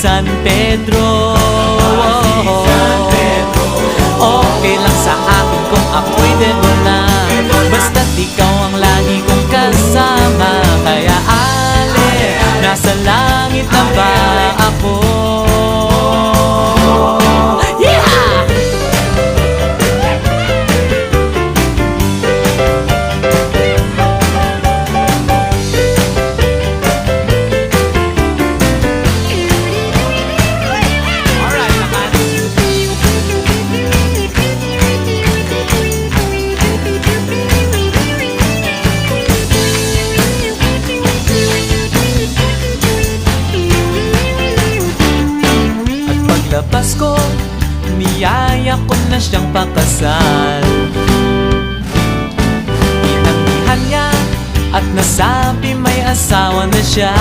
San Pedro. Okay lang sa akin kung ako'y debo na, basta't ikaw ang lagi kong kasama. Kaya ale, nasa langit na ba ako? Yeah! Alright, naman. Paglabas ko, niyaya ko na siyang pakasal. Inanggihan niya at nasabi may asawa na siya.